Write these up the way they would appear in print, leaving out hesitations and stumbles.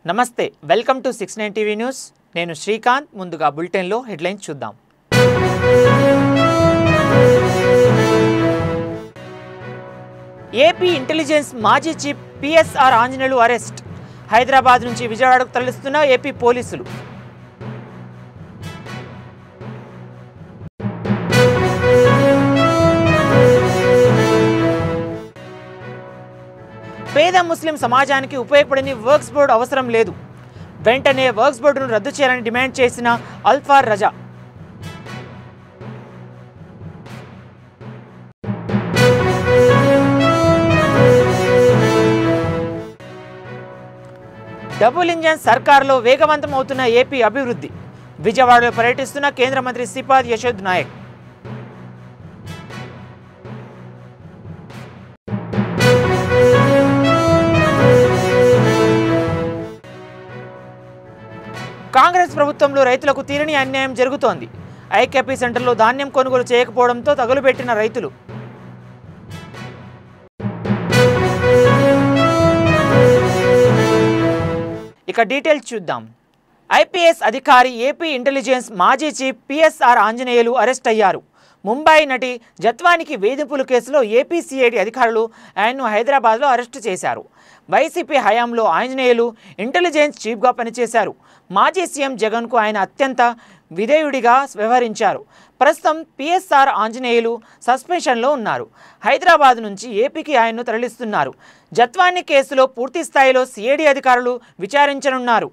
నమస్తే, welcome to 69 TV news. నేను శ్రీకాంత్. ముందుగా బులెటిన్లో హెడ్లైన్స్ చూద్దాం. ఏపీ ఇంటెలిజెన్స్ మాజీ chief PSR Anjaneyulu arrest. Hyderabad నుంచి విజయవాడకు తరలిస్తున్న ఏపీ పోలీసులు. పేద ముస్లిం సమాజానికి ఉపయోగపడని వర్క్స్ బోర్డు అవసరం లేదు. వెంటనే వర్క్స్ బోర్డును రద్దు చేయాలని డిమాండ్ చేసిన అల్ఫార్ రజా. డబుల్ ఇంజన్ సర్కారులో వేగవంతం అవుతున్న ఏపీ అభివృద్ధి. విజయవాడలో పర్యటిస్తున్న కేంద్ర మంత్రి శ్రీపాద్ యశోద్ నాయక్. కాంగ్రెస్ ప్రభుత్వంలో రైతులకు తీరని అన్యాయం జరుగుతోంది. ఐకేపీ సెంటర్లో ధాన్యం కొనుగోలు చేయకపోవడంతో తగులుపెట్టిన రైతులు. ఇక డీటెయిల్స్ చూద్దాం. ఐపీఎస్ అధికారి ఏపీ ఇంటెలిజెన్స్ మాజీ చీఫ్ పిఎస్ఆర్ ఆంజనేయులు అరెస్ట్ అయ్యారు. ముంబై నటి జత్వానికి వేధింపుల కేసులో ఏపీ సిఐడి అధికారులు ఆయన్ను హైదరాబాద్లో అరెస్టు చేశారు. వైసీపీ హయాంలో ఆంజనేయులు ఇంటెలిజెన్స్ చీఫ్గా పనిచేశారు. మాజీ సీఎం జగన్కు ఆయన అత్యంత విధేయుడిగా వ్యవహరించారు. ప్రస్తుతం పిఎస్ఆర్ ఆంజనేయులు సస్పెన్షన్లో ఉన్నారు. హైదరాబాద్ నుంచి ఏపీకి ఆయన్ను తరలిస్తున్నారు. జత్వాని కేసులో పూర్తి స్థాయిలో సిఐడి అధికారులు విచారించనున్నారు.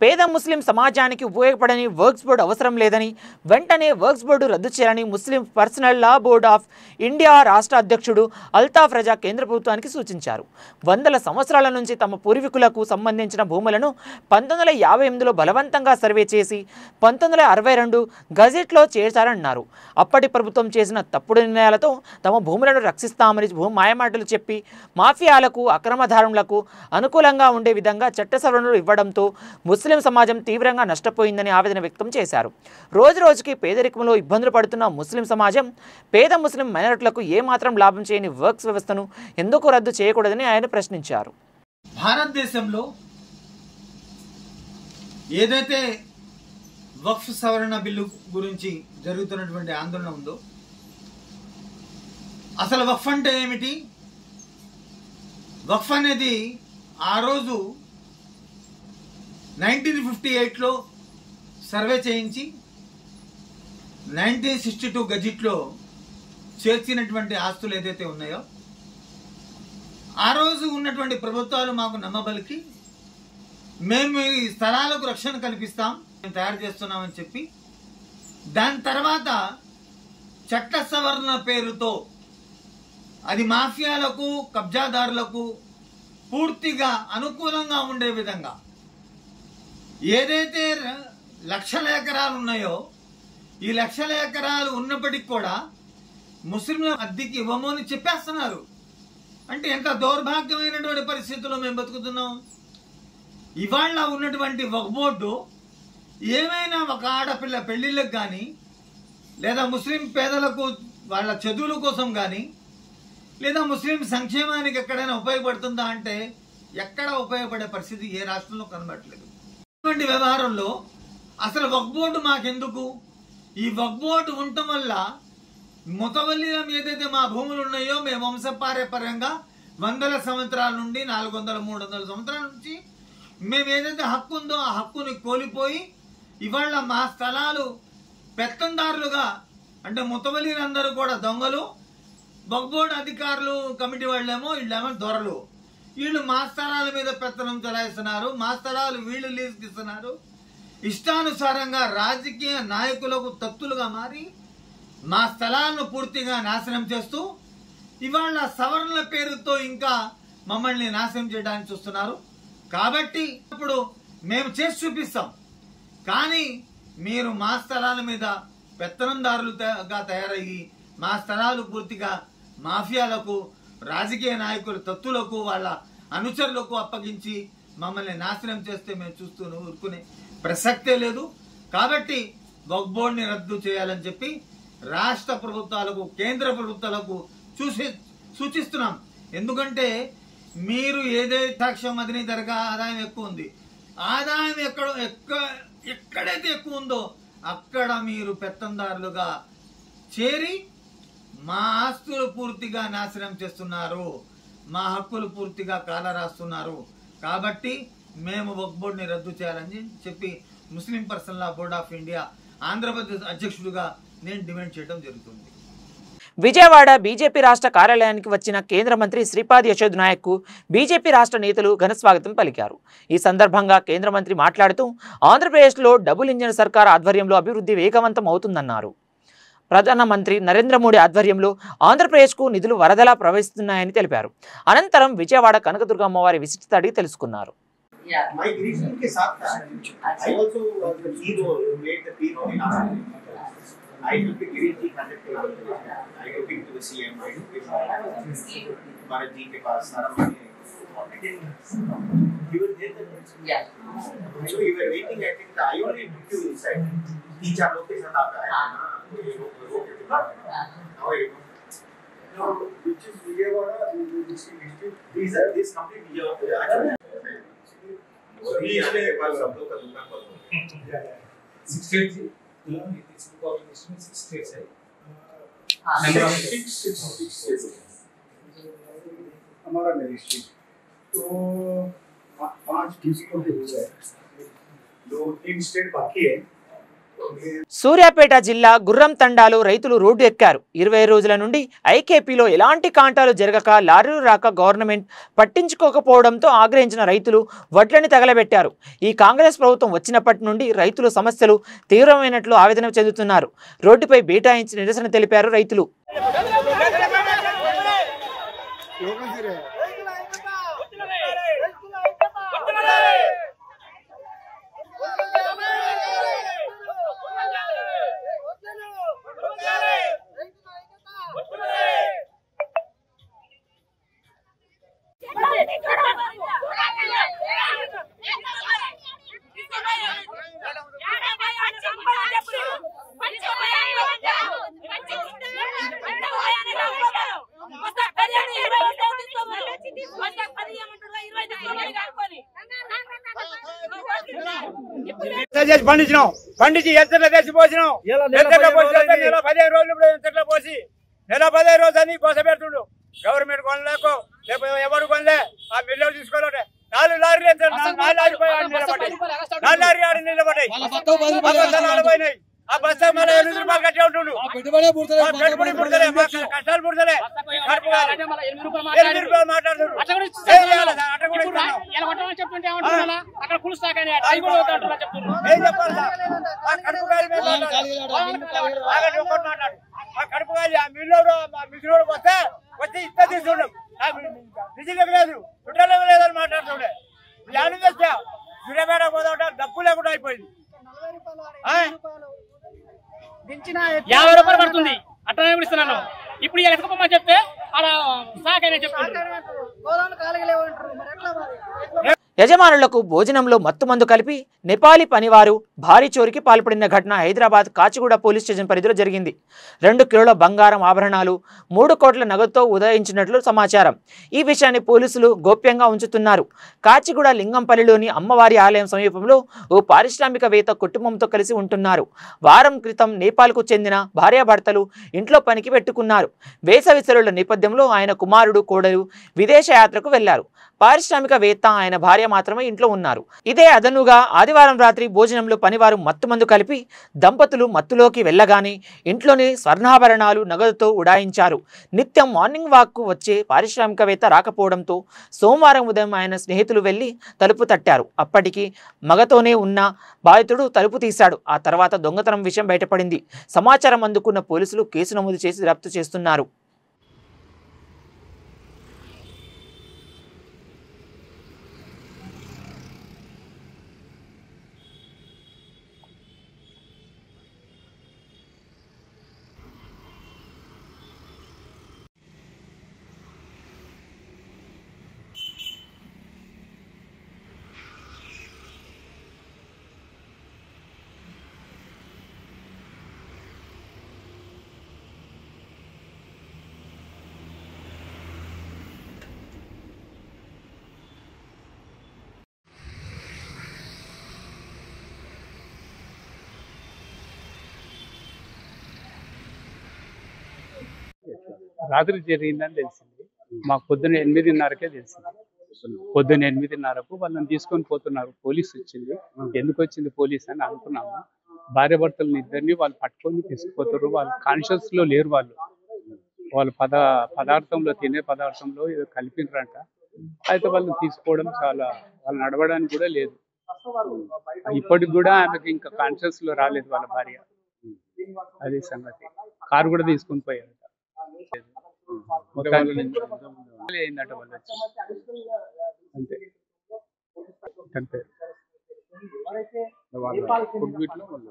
పేద ముస్లిం సమాజానికి ఉపయోగపడని వర్క్స్ బోర్డు అవసరం లేదని, వెంటనే వర్క్స్ బోర్డు రద్దు చేయాలని Muslim personal law board of India రాష్ట్ర అధ్యక్షుడు అల్తాఫ్ రజా కేంద్ర ప్రభుత్వానికి సూచించారు. వందల సంవత్సరాల నుంచి తమ పూర్వీకులకు సంబంధించిన భూములను 1958లో బలవంతంగా సర్వే చేసి 1962 గజెట్లో చేర్చారన్నారు. అప్పటి ప్రభుత్వం చేసిన తప్పుడు నిర్ణయాలతో తమ భూములను రక్షిస్తామని మాయమాటలు చెప్పి మాఫియాలకు, అక్రమదారులకు అనుకూలంగా ఉండే విధంగా చట్ట సవరణలు ఇవ్వడంతో ముస్లిం సమాజం తీవ్రంగా నష్టపోయిందని ఆవేదన వ్యక్తం చేశారు. రోజు రోజుకి పేదరికంలో ఇబ్బందులు పడుతున్న ముస్లిం సమాజం పేద ముస్లిం మైనారిటీలకు ఏమాత్రం లాభం చేయని వర్క్స్ వ్యవస్థను ఎందుకు రద్దు చేయకూడదని ఆయన ప్రశ్నించారు. భారతదేశంలో ఏదైతే వక్ఫ్ సవరణ బిల్లు గురించి జరుగుతున్నటువంటి ఆందోళన ఉందో, అసలు వక్ఫ్ అంటే ఏమిటి? వక్ఫ్ అనేది ఆ రోజు 1958లో సర్వే చేయించి 1962 గజిట్లో చేర్చినటువంటి ఆస్తులు ఏదైతే ఉన్నాయో ఆ రోజు ఉన్నటువంటి ప్రభుత్వాలు మాకు నమ్మబలికి మేము ఈ స్థలాలకు రక్షణ కల్పిస్తాం, మేము తయారు చేస్తున్నామని చెప్పి దాని తర్వాత చట్ట సవరణ పేరుతో అది మాఫియాలకు కబ్జాదారులకు పూర్తిగా అనుకూలంగా ఉండే విధంగా ఏదైతే లక్షల ఎకరాలు ఉన్నాయో ఈ లక్షల ఎకరాలు ఉన్నప్పటికీ కూడా ముస్లింల అద్దెకి ఇవ్వము అని చెప్పేస్తున్నారు. అంటే ఎంత దౌర్భాగ్యమైనటువంటి పరిస్థితుల్లో మేము బతుకుతున్నాం. ఇవాళ ఉన్నటువంటి వక్ఫ్ బోర్డు ఏమైనా ఒక ఆడపిల్ల పెళ్లిళ్ళకు కానీ లేదా ముస్లిం పేదలకు వాళ్ళ చదువుల కోసం కానీ లేదా ముస్లిం సంక్షేమానికి ఎక్కడైనా ఉపయోగపడుతుందా అంటే ఎక్కడ ఉపయోగపడే పరిస్థితి ఏ రాష్ట్రంలో కనబడట్లేదు. ఇటువంటి వ్యవహారంలో అసలు వక్ఫ్ బోర్డు మాకెందుకు? ఈ వక్ఫ్ బోర్డు ఉండటం వల్ల ముతవల్లిలం ఏదైతే మా భూములు ఉన్నాయో మేము వంశపారంపర్యంగా వందల సంవత్సరాల నుండి 400-300 సంవత్సరాల నుంచి మేము ఏదైతే హక్కు ఉందో ఆ హక్కుని కోల్పోయి ఇవాళ మా స్థలాలు పెత్తందారులుగా, అంటే ముతవల్లిలందరూ కూడా దొంగలు, వక్ఫ్ బోర్డు అధికారులు కమిటీ వాళ్ళేమో వీళ్ళేమో దొరలు, వీళ్ళు మా స్థలాల మీద పెత్తనం చలాయిస్తున్నారు, మా స్థలాలు వీళ్ళు లీజుకి ఇస్తున్నారు. ఇష్టానుసారంగా రాజకీయ నాయకులకు తత్తులుగా మారి మా స్థలాలను పూర్తిగా నాశనం చేస్తూ ఇవాళ సవరణల పేరుతో ఇంకా మమ్మల్ని నాశనం చేయడానికి చూస్తున్నారు. కాబట్టి ఇప్పుడు మేము చేసి చూపిస్తాం, కానీ మీరు మా స్థలాల మీద పెత్తనందారులుగా తయారయ్యి మా స్థలాలు పూర్తిగా మాఫియాలకు, రాజకీయ నాయకుల తత్తులకు, వాళ్ళ అనుచరులకు అప్పగించి మమ్మల్ని నాశనం చేస్తే మేము చూస్తూ ఊరుకునే ప్రసక్తే లేదు. కాబట్టి వక్ఫ్ బోర్డుని రద్దు చేయాలని చెప్పి రాష్ట్ర ప్రభుత్వాలకు, కేంద్ర ప్రభుత్వాలకు సూచిస్తున్నాం. ఎందుకంటే మీరు ఏదైతే సాక్ష్యం మదినీ దర్గా ఆదాయం ఎక్కువ ఉంది, ఆదాయం ఎక్కడైతే ఎక్కువ ఉందో అక్కడ మీరు పెత్తందారులుగా చేరి మా ఆస్తులు పూర్తిగా నాశనం చేస్తున్నారు, మా హక్కులు పూర్తిగా కాలరాస్తున్నారు. కాబట్టి మేము వక్ఫ్ బోర్డుని రద్దు చేయాలని చెప్పి Muslim personal law board of India Andhra Pradesh అధ్యక్షుడిగా నేను డిమాండ్ చేయడం జరుగుతుంది. విజయవాడ బీజేపీ రాష్ట్ర కార్యాలయానికి వచ్చిన కేంద్ర మంత్రి శ్రీపాద్ యశోద్ నాయక్ కు బీజేపీ రాష్ట్ర నేతలు ఘన స్వాగతం పలికారు. ఈ సందర్భంగా కేంద్ర మంత్రి మాట్లాడుతూ ఆంధ్రప్రదేశ్లో డబుల్ ఇంజిన్ సర్కార్ ఆధ్వర్యంలో అభివృద్ధి వేగవంతం అవుతుందన్నారు. ప్రధానమంత్రి నరేంద్ర మోడీ ఆధ్వర్యంలో ఆంధ్రప్రదేశ్కు నిధులు వరదలా ప్రవహిస్తున్నాయని తెలిపారు. అనంతరం విజయవాడ కనకదుర్గ అమ్మవారి విశిష్టత అడిగి తెలుసుకున్నారు. I will be giving the contact to I will give to the CM, I will give Bharat ji ke paas sara money. You were there then? Yeah. So you were waiting, I think I only took you inside. 3-4 लोग के साथ आप आए ना? How are you? No, which is Vijayawada, these are this complete Vijayawada. So we are the पास सब लोग का दुकान पर हो. Yeah. 68 states है. Number of six states. हमारा मिनिस्ट्री तो 5 डिस्ट्रिक्ट हो गए, 2-3 स्टेट बाकी है. సూర్యాపేట జిల్లా గుర్రం తండాలో రైతులు రోడ్డు ఎక్కారు. 20 రోజుల నుండి ఐకేపీలో ఎలాంటి కాంటాలు జరగక లారీలు రాక గవర్నమెంట్ పట్టించుకోకపోవడంతో ఆగ్రహించిన రైతులు వడ్లని తగలబెట్టారు. ఈ కాంగ్రెస్ ప్రభుత్వం వచ్చినప్పటి నుండి రైతుల సమస్యలు తీవ్రమైనట్లు ఆవేదన చెందుతున్నారు. రోడ్డుపై బైఠాయించి నిరసన తెలిపారు రైతులు. పండించి ఎంతలో తెచ్చి పోసినాం, నెల 15 రోజులు ఎంతలో పోసి నెల 15 రోజులు అని కోస పెడుతుండు. గవర్నమెంట్ కొనలేకో లేకపోతే ఎవరు కొనలే, ఆ మిల్లు తీసుకోలే 4 లారీలు నల్లారి ఆడి నిలబడ్డాయి పోయినాయి. ఆ బస్తా మళ్ళీ 8 రూపాయలు కట్టే ఉంటుండు. పెట్టుబడి పుడతలే, కష్టాలు పుడతలే. 8 రూపాయలు మాట్లాడుతున్నారు. ఏం చెప్పాలి సార్? ఆ కడుపు గాలి మాట్లాడు. ఆ కడుపు గాలి ఆ మిల్లులోకి వచ్చి ఇంత తీసుకుంటాం. నిజంగా లేదు, చుట్టాలు లేదని మాట్లాడుతుండే. యాని తెచ్చా సూర్యపేట పోతా డబ్బు లేకుండా అయిపోయింది. 50 రూపాయలు పడుతుంది అట్లా ఇస్తున్నాను. ఇప్పుడు ఎక్కడికి చెప్తే అలా సాకైనా చెప్తాను. యజమానులకు భోజనంలో మత్తుమందు కలిపి నేపాలీ పనివారు భారీ చోరీకి పాల్పడిన ఘటన హైదరాబాద్ కాచిగూడ పోలీస్ స్టేషన్ పరిధిలో జరిగింది. 2 కిలోల బంగారం ఆభరణాలు 3 కోట్ల నగదుతో ఉదయించినట్లు సమాచారం. ఈ విషయాన్ని పోలీసులు గోప్యంగా ఉంచుతున్నారు. కాచిగూడ లింగంపల్లిలోని అమ్మవారి ఆలయం సమీపంలో ఓ పారిశ్రామికవేత్త కుటుంబంతో కలిసి ఉంటున్నారు. వారం క్రితం నేపాల్కు చెందిన భార్యాభర్తలు ఇంట్లో పనికి పెట్టుకున్నారు. వేసవి సెలవుల నేపథ్యంలో ఆయన కుమారుడు కోడలు విదేశయాత్రకు వెళ్లారు. పారిశ్రామికవేత్త ఆయన భార్య మాత్రమే ఇంట్లో ఉన్నారు. ఇదే అదనుగా ఆదివారం రాత్రి భోజనంలో పనివారు మత్తుమందు కలిపి దంపతులు మత్తులోకి వెళ్ళగానే ఇంట్లోని స్వర్ణాభరణాలు నగదుతో ఉడాయించారు. నిత్యం మార్నింగ్ వాక్కు వచ్చే పారిశ్రామికవేత్త రాకపోవడంతో సోమవారం ఉదయం ఆయన స్నేహితులు వెళ్లి తలుపు తట్టారు. అప్పటికి మగతోనే ఉన్న బాధితుడు తలుపు తీశాడు. ఆ తర్వాత దొంగతనం విషయం బయటపడింది. సమాచారం అందుకున్న పోలీసులు కేసు నమోదు చేసి దర్యాప్తు చేస్తున్నారు. రాత్రి జరిగిందని తెలిసింది. మాకు పొద్దున్న 8:30కే తెలిసింది. పొద్దున్న 8:30కు వాళ్ళని తీసుకొని పోతున్నారు. పోలీస్ వచ్చింది. ఎందుకు వచ్చింది పోలీస్ అని అనుకున్నాము. భార్య భర్తలను ఇద్దరిని వాళ్ళు పట్టుకొని తీసుకుపోతారు. వాళ్ళు కాన్షియస్ లో లేరు. వాళ్ళు పదార్థంలో తినే పదార్థంలో ఏదో కలిపినరంట. అయితే వాళ్ళని తీసుకోవడం వాళ్ళు నడవడానికి కూడా లేదు. ఇప్పటికి కూడా ఆమెకి ఇంకా కాన్షియస్ లో రాలేదు వాళ్ళ భార్య. అది సంగతి. కారు కూడా తీసుకొని పోయారు. అయిందట వాళ్ళు వచ్చి అంతే.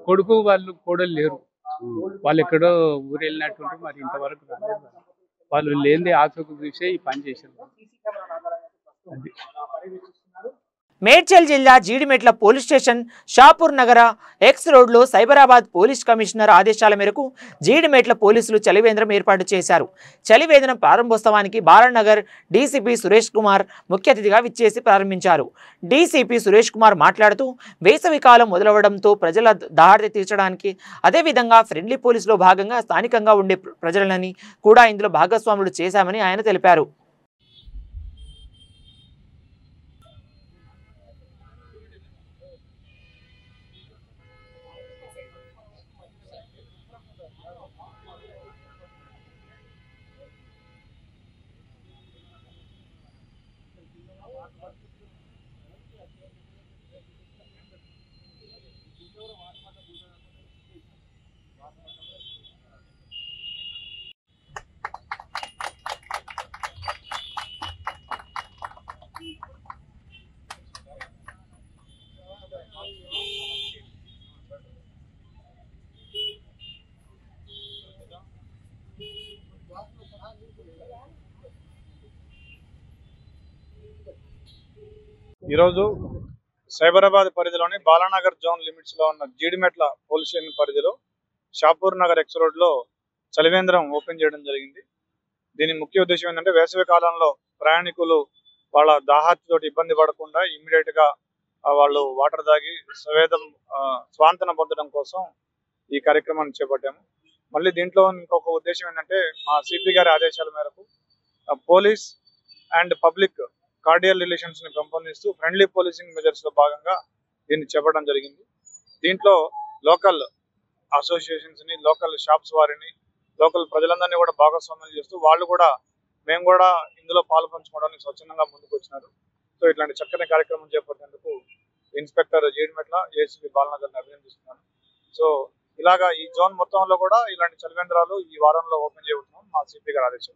కొడుకు వాళ్ళు కోడలు లేరు. వాళ్ళు ఎక్కడో ఊరు వెళ్ళినట్టుంటే మరి ఇంతవరకు రాలేదు. వాళ్ళు లేని ఆచూకు చూసే ఈ పని చేశారు. అది మేడ్చల్ జిల్లా జీడిమెట్ల పోలీస్ స్టేషన్ షాపూర్ నగర ఎక్స్ రోడ్లో సైబరాబాద్ పోలీస్ కమిషనర్ ఆదేశాల మేరకు జీడిమెట్ల పోలీసులు చలివేంద్రం ఏర్పాటు చేశారు. చలివేంద్రం ప్రారంభోత్సవానికి బాలానగర్ డీసీపీ సురేష్ కుమార్ ముఖ్య అతిథిగా విచ్చేసి ప్రారంభించారు. డీసీపీ సురేష్ కుమార్ మాట్లాడుతూ వేసవి కాలం మొదలవడంతో ప్రజల దాహార్తి తీర్చడానికి అదేవిధంగా ఫ్రెండ్లీ పోలీసులో భాగంగా స్థానికంగా ఉండే ప్రజలని కూడా ఇందులో భాగస్వాములు చేశామని ఆయన తెలిపారు. ఈరోజు సైబరాబాద్ పరిధిలోని బాలానగర్ జోన్ లిమిట్స్ లో ఉన్న జీడిమెట్ల పోలీస్ స్టేషన్ పరిధిలో షాపూర్ నగర్ ఎక్స్ రోడ్ లో చలివేంద్రం ఓపెన్ చేయడం జరిగింది. దీని ముఖ్య ఉద్దేశం ఏంటంటే వేసవి కాలంలో ప్రయాణికులు వాళ్ళ దాహార్తితోటి ఇబ్బంది పడకుండా ఇమ్మీడియట్ గా వాళ్ళు వాటర్ తాగి స్వాంతన పొందడం కోసం ఈ కార్యక్రమాన్ని చేపట్టాము. మళ్ళీ దీంట్లో ఇంకొక ఉద్దేశం ఏంటంటే మా సిపి గారి ఆదేశాల మేరకు police and public cordial relations ని పెంపొందిస్తూ ఫ్రెండ్లీ పోలీసింగ్ మెజర్స్ లో భాగంగా దీన్ని చెప్పడం జరిగింది. దీంట్లో లోకల్ అసోసియేషన్స్ని, లోకల్ షాప్స్ వారిని, లోకల్ ప్రజలందరినీ కూడా భాగస్వామ్యం చేస్తూ వాళ్ళు కూడా మేము కూడా ఇందులో పాలు పంచుకోవడానికి స్వచ్ఛందంగా ముందుకు వచ్చినారు. సో ఇట్లాంటి చక్కని కార్యక్రమం చేపట్టేందుకు ఇన్స్పెక్టర్ జీడిమెట్ల, ఏసీపీ బాలనగర్ని అభినందిస్తున్నాను. సో ఇలాగా ఈ జోన్ మొత్తంలో కూడా ఇలాంటి చలివేంద్రాలు ఈ వారంలో ఓపెన్ చేయబోతున్నాం మా సిపి గారి ఆదేశం.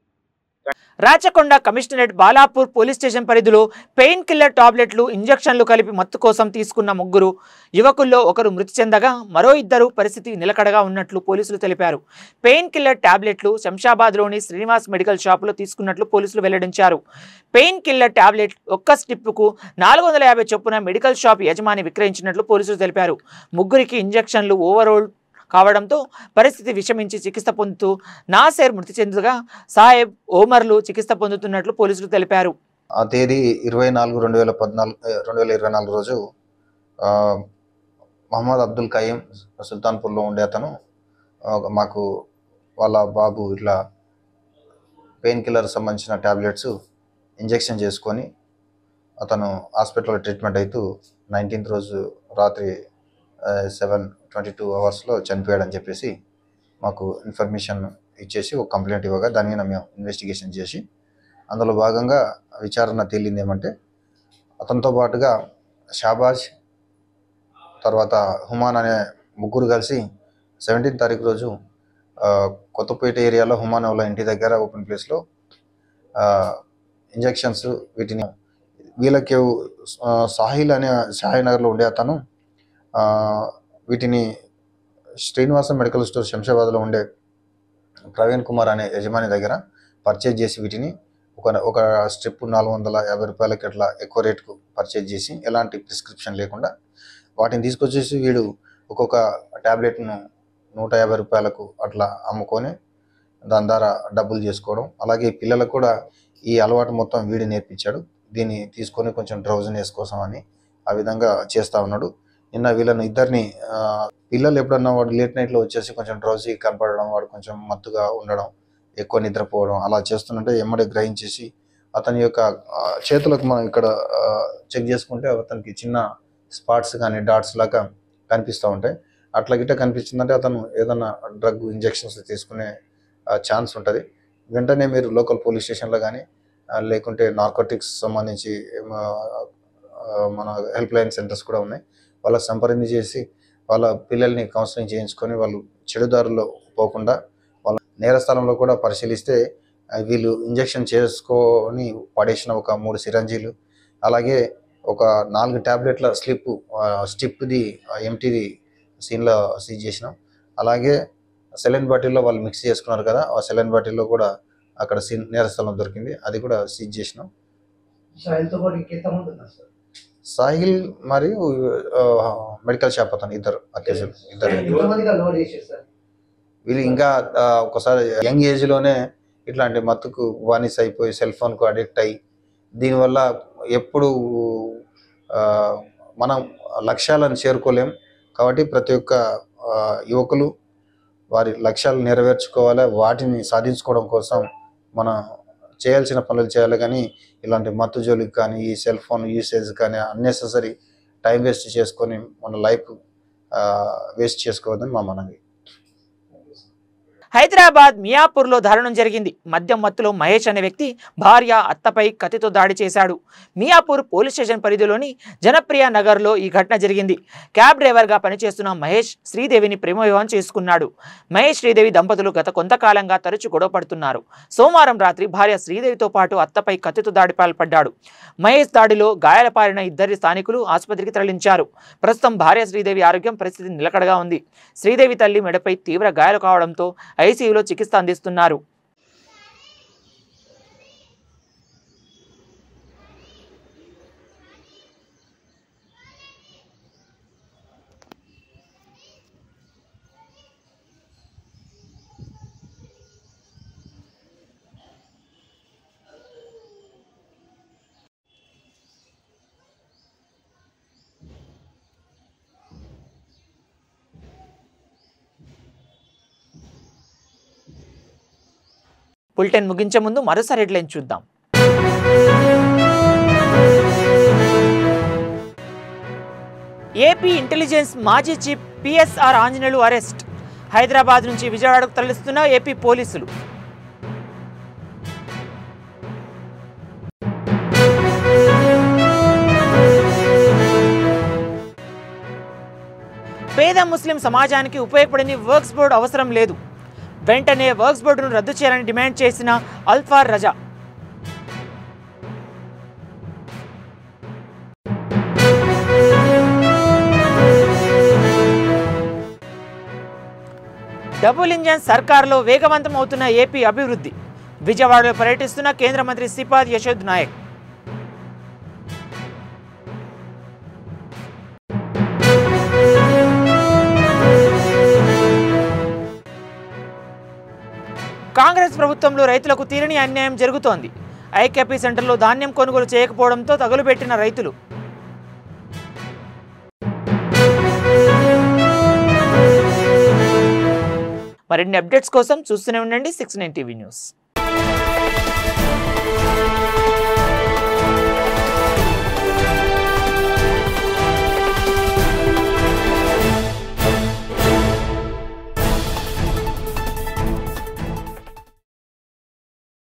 Rachakonda commissionerate Balapur police station పరిధిలో పెయిన్ కిల్లర్ టాబ్లెట్లు, ఇంజెక్షన్లు కలిపి మత్తు కోసం తీసుకున్న 3 యువకుల్లో ఒకరు మృతి చెందగా మరో 2 పరిస్థితి నిలకడగా ఉన్నట్లు పోలీసులు తెలిపారు. పెయిన్ కిల్లర్ టాబ్లెట్లు శంషాబాద్లోని శ్రీనివాస్ మెడికల్ షాపులో తీసుకున్నట్లు పోలీసులు వెల్లడించారు. పెయిన్ కిల్లర్ టాబ్లెట్ ఒక్క స్టిప్పుకు 450 చొప్పున మెడికల్ షాప్ యజమాని విక్రయించినట్లు పోలీసులు తెలిపారు. 3కి ఇంజెక్షన్లు ఓవరోల్ కావడంతో పరిస్థితి విషమించి చికిత్స పొందుతూ నాసేర్ మృతి చెందగా సాహెబ్, ఓమర్లు చికిత్స పొందుతున్నట్లు పోలీసులు తెలిపారు. ఆ తేదీ 24/2024 రోజు మహమ్మద్ అబ్దుల్ ఖయీం సుల్తాన్పూర్లో ఉండే అతను మాకు వాళ్ళ బాబు ఇట్లా పెయిన్ కిల్లర్ సంబంధించిన టాబ్లెట్స్ ఇంజెక్షన్ చేసుకొని అతను హాస్పిటల్లో ట్రీట్మెంట్ అవుతూ 19th రోజు రాత్రి 7:22 అవర్స్లో చనిపోయాడని చెప్పేసి మాకు ఇన్ఫర్మేషన్ ఇచ్చేసి ఒక కంప్లైంట్ ఇవ్వగా దాని మీద మేము ఇన్వెస్టిగేషన్ చేసి అందులో భాగంగా విచారణ తేలింది ఏమంటే అతనితో పాటుగా షాబాజ్, తర్వాత హుమాన్ అనే 3 కలిసి 17th తారీఖు రోజు కొత్తపేట ఏరియాలో హుమాన్ వాళ్ళ ఇంటి దగ్గర ఓపెన్ ప్లేస్లో ఇంజెక్షన్స్ వీళ్ళకి సాహిల్ అనే షాహినగర్లో ఉండే అతను వీటిని శ్రీనివాస మెడికల్ స్టోర్ శంషాబాద్లో ఉండే ప్రవీణ్ కుమార్ అనే యజమాని దగ్గర పర్చేజ్ చేసి వీటిని ఒక స్ట్రిప్ 450 రూపాయలకి అట్లా ఎక్కువ రేటుకు పర్చేజ్ చేసి ఎలాంటి ప్రిస్క్రిప్షన్ లేకుండా వాటిని తీసుకొచ్చేసి వీడు ఒక్కొక్క ట్యాబ్లెట్ను 150 రూపాయలకు అట్లా అమ్ముకొని దాని ద్వారా డబ్బులు చేసుకోవడం. అలాగే పిల్లలకు కూడా ఈ అలవాటు మొత్తం వీడి నేర్పించాడు. దీన్ని తీసుకొని కొంచెం డ్రౌజినెస్ కోసం అని ఆ విధంగా చేస్తూ ఉన్నాడు. నిన్న వీళ్ళని ఇద్దరిని పిల్లలు ఎప్పుడన్నా వాడు లేట్ నైట్లో వచ్చేసి కొంచెం డ్రౌజీ కనపడడం, వాడు కొంచెం మత్తుగా ఉండడం, ఎక్కువ నిద్రపోవడం అలా చేస్తుంటే ఎమ్మడే గ్రహించేసి అతని యొక్క చేతులకు మనం ఇక్కడ చెక్ చేసుకుంటే అతనికి చిన్న స్పాట్స్ కానీ డాట్స్ లాగా కనిపిస్తూ ఉంటాయి. అట్లా గిట్ట కనిపించిందంటే అతను ఏదన్నా డ్రగ్ ఇంజెక్షన్స్ తీసుకునే ఛాన్స్ ఉంటుంది. వెంటనే మీరు లోకల్ పోలీస్ స్టేషన్లో కానీ లేకుంటే నార్కోటిక్స్ సంబంధించి మన హెల్ప్ లైన్ సెంటర్స్ కూడా ఉన్నాయి, వాళ్ళకి సంప్రదించి చేసి వాళ్ళ పిల్లల్ని కౌన్సిలింగ్ చేయించుకొని వాళ్ళు చెడుదారుల్లో పోకుండా వాళ్ళ నేరస్థలంలో కూడా పరిశీలిస్తే వీళ్ళు ఇంజెక్షన్ చేసుకొని పడేసిన ఒక 3 సిరంజీలు, అలాగే ఒక 4 ట్యాబ్లెట్ల స్టిప్ది ఎంటీది సీన్లో సీజ్ చేసినాం. అలాగే సెలైన్ బాటిల్లో వాళ్ళు మిక్స్ చేసుకున్నారు కదా, ఆ సెలైన్ బాటిల్లో కూడా అక్కడ నేరస్థలం దొరికింది, అది కూడా సీజ్ చేసినాం. సాహిల్ మరియు మెడికల్ షాప్ అతను ఇద్దరు వీళ్ళు ఇంకా ఒకసారి యంగ్ ఏజ్లోనే ఇట్లాంటి మత్తుకు బానిస అయిపోయి సెల్ ఫోన్కు అడిక్ట్ అయ్యి దీనివల్ల ఎప్పుడు మనం లక్ష్యాలను చేరుకోలేం. కాబట్టి ప్రతి ఒక్క యువకులు వారి లక్ష్యాలు నెరవేర్చుకోవాలి, వాటిని సాధించుకోవడం కోసం మనం చేయాల్సిన పనులు చేయాలి. కానీ ఇలాంటి మత్తు జోలికి కానీ ఈ సెల్ ఫోన్ యూసేజ్ కానీ అన్నెసెసరీ టైం వేస్ట్ చేసుకొని మన లైఫ్ వేస్ట్ చేసుకోవద్దని మా మనవి. హైదరాబాద్ మియాపూర్లో దారుణం జరిగింది. మద్యం మత్తులో మహేష్ అనే వ్యక్తి భార్య, అత్తపై కత్తితో దాడి చేశాడు. మియాపూర్ పోలీస్ స్టేషన్ పరిధిలోని జనప్రియ నగర్లో ఈ ఘటన జరిగింది. క్యాబ్ డ్రైవర్గా పనిచేస్తున్న మహేష్ శ్రీదేవిని ప్రేమ వివాహం చేసుకున్నాడు. మహేష్ శ్రీదేవి దంపతులు గత కొంతకాలంగా తరచూ గొడవ పడుతున్నారు. సోమవారం రాత్రి భార్య శ్రీదేవితో పాటు అత్తపై కత్తితో దాడి పాల్పడ్డాడు. మహేష్ దాడిలో గాయాలపారిన 2 స్థానికులు ఆసుపత్రికి తరలించారు. ప్రస్తుతం భార్య శ్రీదేవి ఆరోగ్యం పరిస్థితి నిలకడగా ఉంది. శ్రీదేవి తల్లి మెడపై తీవ్ర గాయాలు కావడంతో ఐసీయూలో చికిత్స అందిస్తున్నారు. బులెటిన్ ముగించే ముందు మరోసారి హెడ్లైన్ చూద్దాం. ఏపీ ఇంటెలిజెన్స్ మాజీ chief PSR Anjaneyulu arrest. Hyderabad నుంచి విజయవాడకు తరలిస్తున్న ఏపీ పోలీసులు. పేద ముస్లిం సమాజానికి ఉపయోగపడని వర్క్స్ బోర్డు అవసరం లేదు. వెంటనే వర్క్స్ బోర్డును రద్దు చేయాలని డిమాండ్ చేసిన అల్ఫార్ రజా. డబుల్ ఇంజన్ సర్కార్లో వేగవంతం అవుతున్న ఏపీ అభివృద్ధి. విజయవాడలో పర్యటిస్తున్న కేంద్ర మంత్రి శ్రీపాద్ యశోద్ నాయక్. కాంగ్రెస్ ప్రభుత్వంలో రైతులకు తీరని అన్యాయం జరుగుతోంది. ఐకేపీ సెంటర్లో ధాన్యం కొనుగోలు చేయకపోవడంతో తగులుపెట్టిన రైతులు. మరిన్ని అప్డేట్స్ కోసం చూస్తూనే ఉండండి 69 టీవీ న్యూస్.